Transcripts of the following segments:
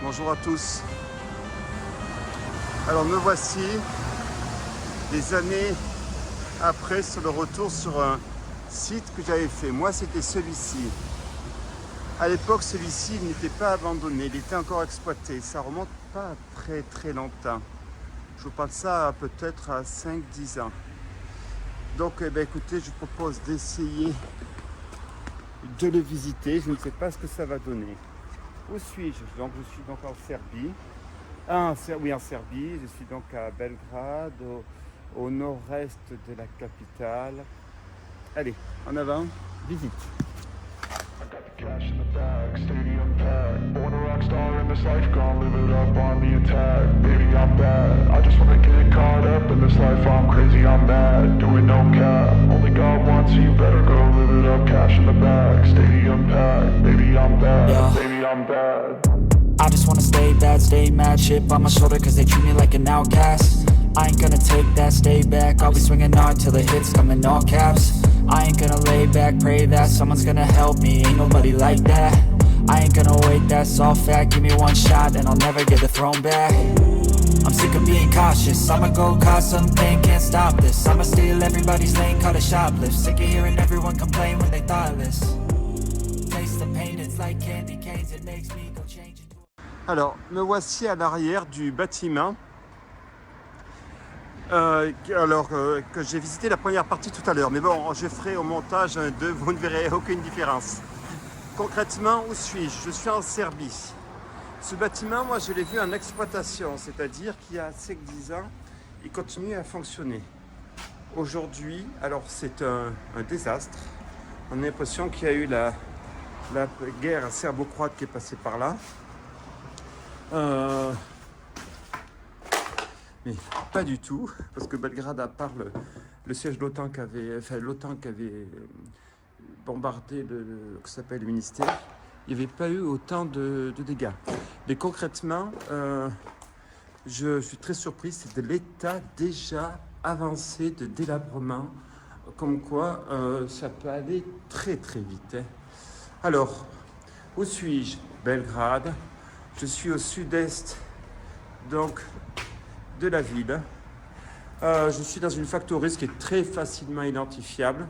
Bonjour à tous. Alors me voici des années après sur le retour sur un site que j'avais fait. Moi c'était celui-ci. À l'époque celui-ci n'était pas abandonné, il était encore exploité. Ça remonte pas à très longtemps. Je vous parle de ça peut-être à 5-10 ans. Donc écoutez, je vous propose d'essayer de le visiter. Je ne sais pas ce que ça va donner. Où suis-je? Donc je suis donc en Serbie. En Serbie. Je suis donc à Belgrade, au nord-est de la capitale. Allez, en avant, visite. Cash in the bag, stadium packed. Born a rock star in this life, gonna live it up on the attack. Baby, I'm bad. I just wanna get caught up in this life. I'm crazy, I'm mad. Doing no cap. Only God wants you better go live it up. Cash in the bag, stadium packed. Baby, I'm bad. Yeah. Baby, I'm bad. I just wanna stay bad, stay mad. Chip on my shoulder cause they treat me like an outcast. I ain't gonna take that, stay back. I'll be swinging hard till the hits come in all caps. I ain't gonna lay back, pray that someone's gonna help me, ain't nobody like that. I ain't gonna wait, that's all fact. Give me one shot and I'll never get the throne back. I'm sick of being cautious, I'ma go cause something, can't stop this. I'ma steal everybody's lane, call it shoplift. Sick of hearing everyone complain when they thoughtless. Taste the pain, it's like candy canes, it makes me go change it. Alors, me voici à l'arrière du bâtiment. Que j'ai visité la première partie tout à l'heure. Mais bon, je ferai au montage un 2, vous ne verrez aucune différence. Concrètement, où suis-je? Je suis en Serbie. Ce bâtiment, moi, je l'ai vu en exploitation, c'est-à-dire qu'il y a 5-10 ans, il continue à fonctionner. Aujourd'hui, alors c'est un désastre. On a l'impression qu'il y a eu la guerre serbo-croate qui est passée par là. Mais pas du tout, parce que Belgrade, à part le siège de l'OTAN qui avait bombardé le ministère, il n'y avait pas eu autant de dégâts. Mais concrètement, je suis très surpris, c'est de l'état déjà avancé de délabrement, comme quoi ça peut aller très vite. Hein. Alors, où suis-je? Belgrade. Je suis au sud-est donc de la ville. Je suis dans une factory qui est très facilement identifiable.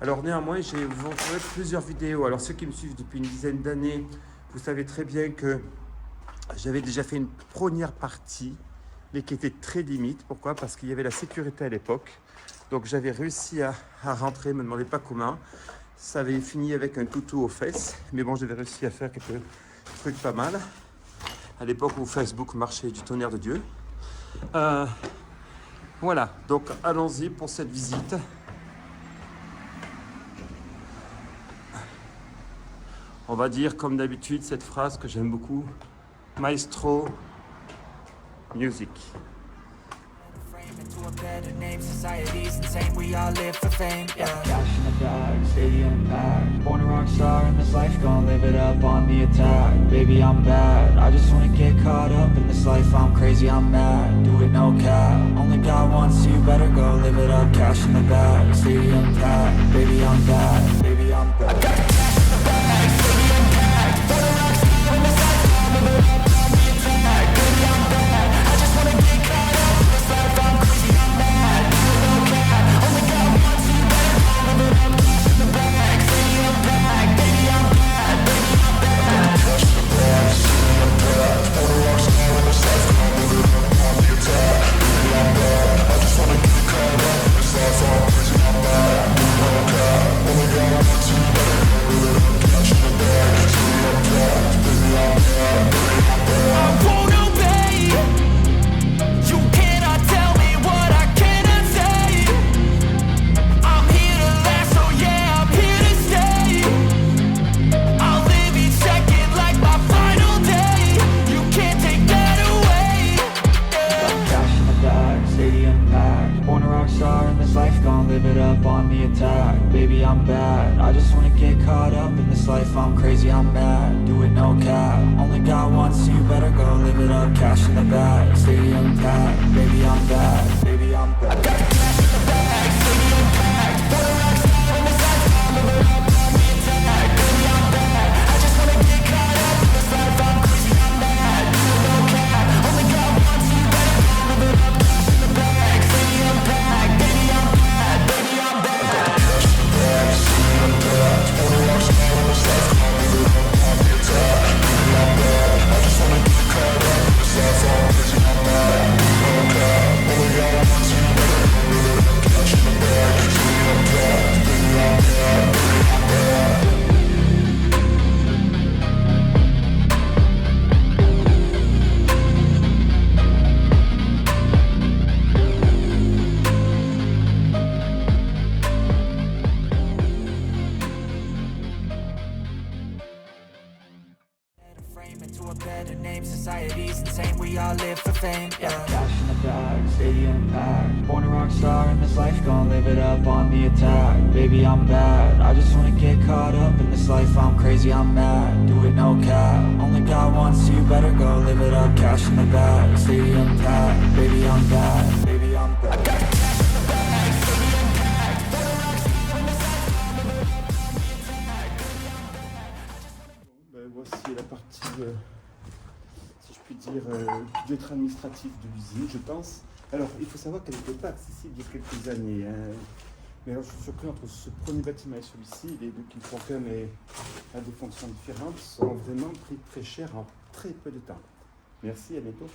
Alors néanmoins, j'ai vous plusieurs vidéos. Alors ceux qui me suivent depuis une dizaine d'années, vous savez très bien que j'avais déjà fait une première partie, mais qui était très limite. Pourquoi? Parce qu'il y avait la sécurité à l'époque. Donc j'avais réussi à rentrer, ne me demandez pas comment. Ça avait fini avec un toutou aux fesses. Mais bon, j'avais réussi à faire quelques trucs pas mal. À l'époque où Facebook marchait du tonnerre de Dieu. Voilà, donc allons-y pour cette visite. On va dire comme d'habitude cette phrase que j'aime beaucoup. Maestro Music. To a better name, society's insane, we all live for fame, yeah. Cash in the bag, stadium packed. Born a rock star in this life, gonna live it up on the attack. Baby, I'm bad. I just wanna get caught up in this life. I'm crazy, I'm mad. Do it no cap. Only God wants you, better go live it up. Cash in the bag, stadium packed. Baby, I'm bad. Baby, I'm bad. I got cash in the bag, stadium packed. Born a rock star in this life, gonna live it up on the attack. Baby, I'm bad. I just wanna get caught up in this life. I'm crazy, I'm mad. Do it no cap. Only God wants you, better go live it up. Cash in the bag, stadium packed. Baby, I'm bad. Baby, I'm bad. Cash in the bag, stadium packed. Born a rock star in this life, gonna live it up on the attack. Baby, I'm bad. I just wanna get caught up in this life. I'm crazy, I'm mad. Do it no cap. Only God wants you, better go live it up. Cash in the bag, stadium packed. Baby, I'm bad. Baby, I'm bad. I won't obey. You cannot tell me what I cannot say. I'm here to last, so yeah, I'm here to stay. I'll live each second like my final day. You can't take that away. Yeah. Cash in the bag, stadium packed. Born a rock star in this life, gonna live it up on the attack. Baby, I'm bad. I just wanna get caught up in this life. I'm crazy, I'm mad. Do it no cap. Only God wants you, better go live it up. Cash in the bag, stadium packed. Baby, I'm bad. Baby, I'm bad. I got cash in the bag, stadium packed. Born a rock star in this life, gonna live it up on the attack. Baby, I'm bad. I just wanna get caught up in this life. I'm crazy, I'm mad. frame into a better name. Society's insane, we all live for fame, yeah. Cash in the bag, stadium packed. Born a rock star in this life, gonna live it up on the attack. Baby, I'm bad, I just wanna get caught up in this life. I'm crazy, I'm mad, do it no cap. Only God wants you, better go live it up. Cash in the bag, stadium packed. Baby, I'm bad, baby, I'm bad. Voici la partie, si je puis dire, du être administratif de l'usine, je pense. Alors, il faut savoir qu'elle n'était pas accessible il y a quelques années. Mais alors, je suis surpris entre ce premier bâtiment et celui-ci, les deux qui fonctionnent à des fonctions différentes, sont vraiment pris très cher en très peu de temps. Merci, à bientôt.